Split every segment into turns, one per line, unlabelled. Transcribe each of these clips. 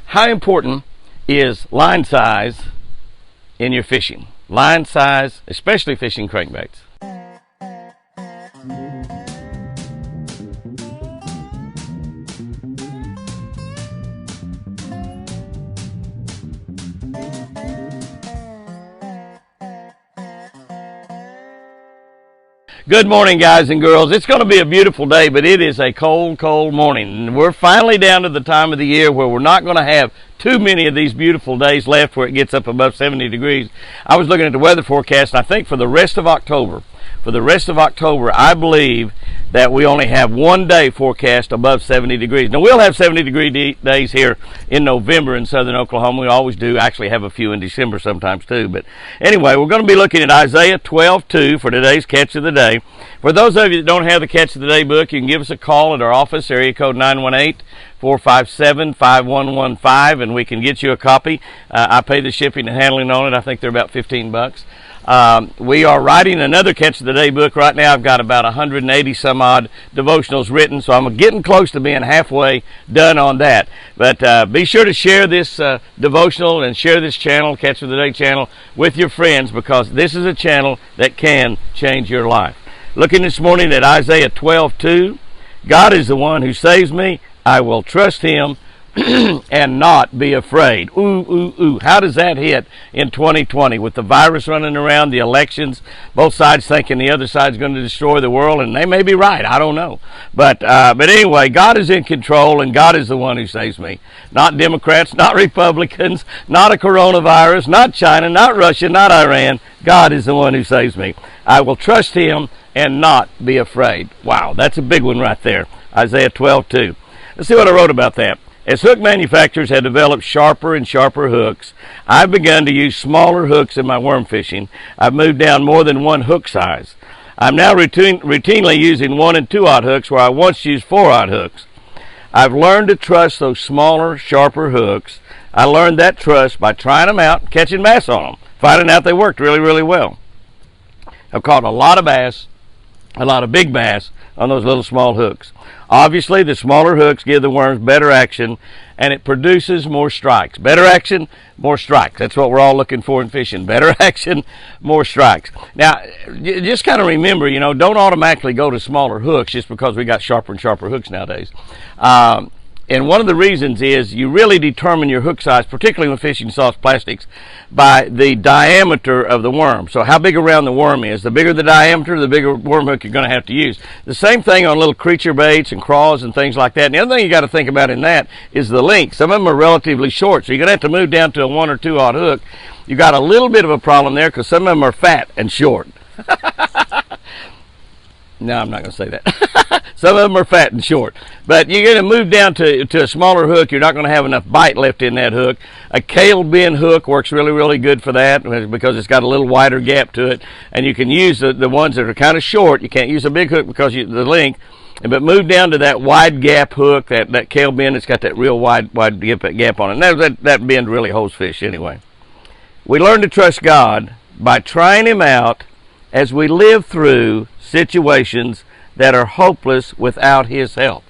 How important is line size in your fishing? Line size, especially fishing crankbaits. Good morning, guys and girls. It's going to be a beautiful day, but it is a cold, cold morning. And we're finally down to the time of the year where we're not going to have too many of these beautiful days left where it gets up above 70 degrees. I was looking at the weather forecast, and I think for the rest of October, I believe that we only have one day forecast above 70 degrees. Now, we'll have 70-degree days here in November in southern Oklahoma. We always do. Actually have a few in December sometimes too. But anyway, we're going to be looking at Isaiah 12:2 for today's Catch of the Day. For those of you that don't have the Catch of the Day book, you can give us a call at our office, area code 918-457-5115, and we can get you a copy. I pay the shipping and handling on it. I think they're about $15. We are writing another Catch of the Day book right now. I've got about 180 some odd devotionals written, so I'm getting close to being halfway done on that. But be sure to share this devotional and share this channel, Catch of the Day channel, with your friends, because this is a channel that can change your life. Looking this morning at Isaiah 12:2, God is the one who saves me. I will trust Him and not be afraid. Ooh, ooh, ooh. How does that hit in 2020 with the virus running around, the elections, both sides thinking the other side's going to destroy the world, and they may be right. I don't know. But anyway, God is in control, and God is the one who saves me. Not Democrats, not Republicans, not a coronavirus, not China, not Russia, not Iran. God is the one who saves me. I will trust Him and not be afraid. Wow, that's a big one right there. Isaiah 12:2. Let's see what I wrote about that. As hook manufacturers have developed sharper and sharper hooks, I've begun to use smaller hooks in my worm fishing. I've moved down more than one hook size. I'm now routinely using 1 and 2/0 hooks where I once used 4/0 hooks. I've learned to trust those smaller, sharper hooks. I learned that trust by trying them out and catching bass on them, finding out they worked really, really well. I've caught a lot of bass, a lot of big bass on those little small hooks. Obviously, the smaller hooks give the worms better action, and it produces more strikes. Better action, more strikes. That's what we're all looking for in fishing. Better action, more strikes. Now, just kind of remember, don't automatically go to smaller hooks just because we got sharper and sharper hooks nowadays. And one of the reasons is you really determine your hook size, particularly when fishing soft plastics, by the diameter of the worm. So how big around the worm is. The bigger the diameter, the bigger worm hook you're going to have to use. The same thing on little creature baits and craws and things like that. And the other thing you got to think about in that is the length. Some of them are relatively short, so you're going to have to move down to a 1 or 2/0 hook. You got a little bit of a problem there because some of them are fat and short. No, I'm not going to say that. Some of them are fat and short. But you're going to move down to a smaller hook. You're not going to have enough bite left in that hook. A kale bend hook works really, really good for that because it's got a little wider gap to it. And you can use the ones that are kind of short. You can't use a big hook because the length. But move down to that wide gap hook, that kale bend. It's got that real wide gap on it. And that bend really holds fish anyway. We learn to trust God by trying Him out as we live through situations that are hopeless without His help.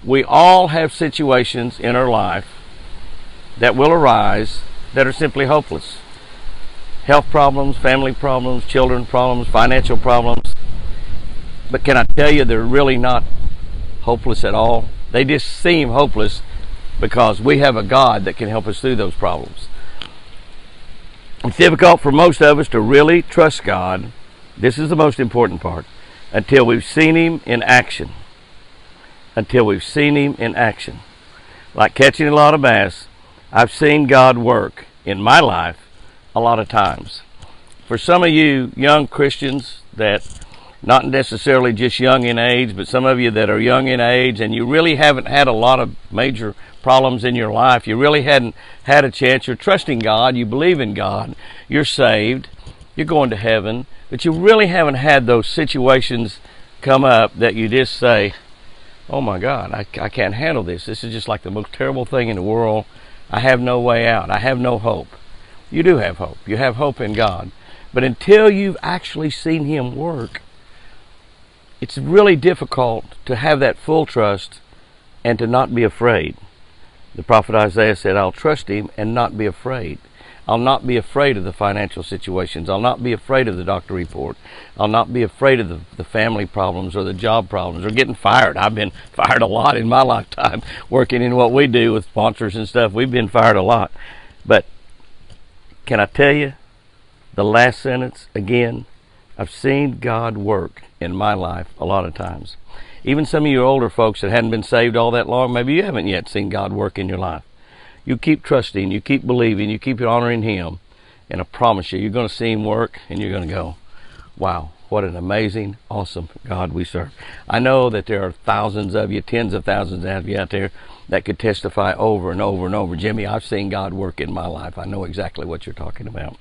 We all have situations in our life that will arise that are simply hopeless. Health problems, family problems, children problems, financial problems. But can I tell you, they're really not hopeless at all. They just seem hopeless because we have a God that can help us through those problems. It's difficult for most of us to really trust God. This is the most important part. Until we've seen Him in action. Until we've seen Him in action. Like catching a lot of bass, I've seen God work in my life a lot of times. For some of you young Christians that, not necessarily just young in age, but some of you that are young in age and you really haven't had a lot of major problems in your life, you really hadn't had a chance, you're trusting God, you believe in God, you're saved, you're going to heaven, but you really haven't had those situations come up that you just say, oh my God, I can't handle this. This is just like the most terrible thing in the world. I have no way out. I have no hope. You do have hope. You have hope in God. But until you've actually seen Him work, it's really difficult to have that full trust and to not be afraid. The prophet Isaiah said, I'll trust him and not be afraid. I'll not be afraid of the financial situations. I'll not be afraid of the doctor report. I'll not be afraid of the family problems or the job problems or getting fired. I've been fired a lot in my lifetime working in what we do with sponsors and stuff. We've been fired a lot. But can I tell you, the last sentence, again, I've seen God work in my life a lot of times. Even some of you older folks that hadn't been saved all that long, maybe you haven't yet seen God work in your life. You keep trusting, you keep believing, you keep honoring him, and I promise you, you're going to see him work, and you're going to go, wow, what an amazing, awesome God we serve. I know that there are thousands of you, tens of thousands of you out there that could testify over and over and over, Jimmy, I've seen God work in my life. I know exactly what you're talking about.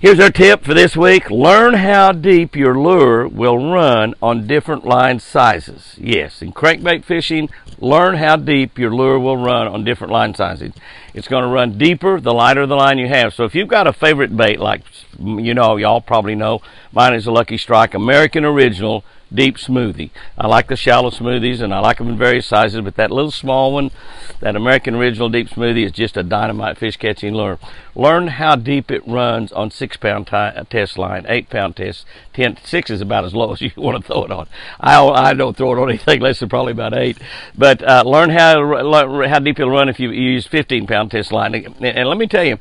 Here's our tip for this week. Learn how deep your lure will run on different line sizes. Yes, in crankbait fishing, learn how deep your lure will run on different line sizes. It's going to run deeper the lighter the line you have. So if you've got a favorite bait, like, you know, y'all probably know, mine is a Lucky Strike American Original Deep Smoothie. I like the shallow smoothies, and I like them in various sizes, but that little small one, that American Original Deep Smoothie, is just a dynamite fish catching lure. Learn how deep it runs on 6-pound test line, 8-pound test. 6 is about as low as you want to throw it on. I don't throw it on anything less than probably about 8. But learn how deep it'll run if you use 15-pound test line. And let me tell you,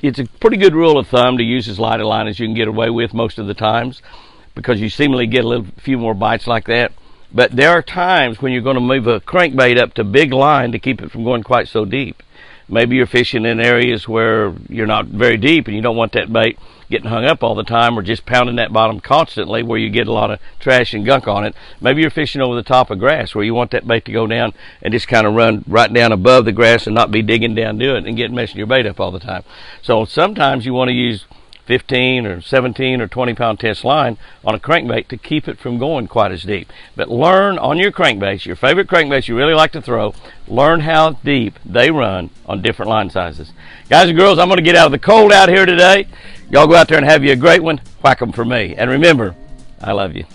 it's a pretty good rule of thumb to use as light a line as you can get away with most of the times, because you seemingly get a few more bites like that. But there are times when you're going to move a crankbait up to big line to keep it from going quite so deep. Maybe you're fishing in areas where you're not very deep and you don't want that bait getting hung up all the time, or just pounding that bottom constantly where you get a lot of trash and gunk on it. Maybe you're fishing over the top of grass where you want that bait to go down and just kind of run right down above the grass and not be digging down to it and messing your bait up all the time. So sometimes you want to use 15 or 17 or 20-pound test line on a crankbait to keep it from going quite as deep. But learn on your crankbaits, your favorite crankbaits you really like to throw, learn how deep they run on different line sizes. Guys and girls, I'm going to get out of the cold out here today. Y'all go out there and have you a great one. Whack 'em for me. And remember, I love you.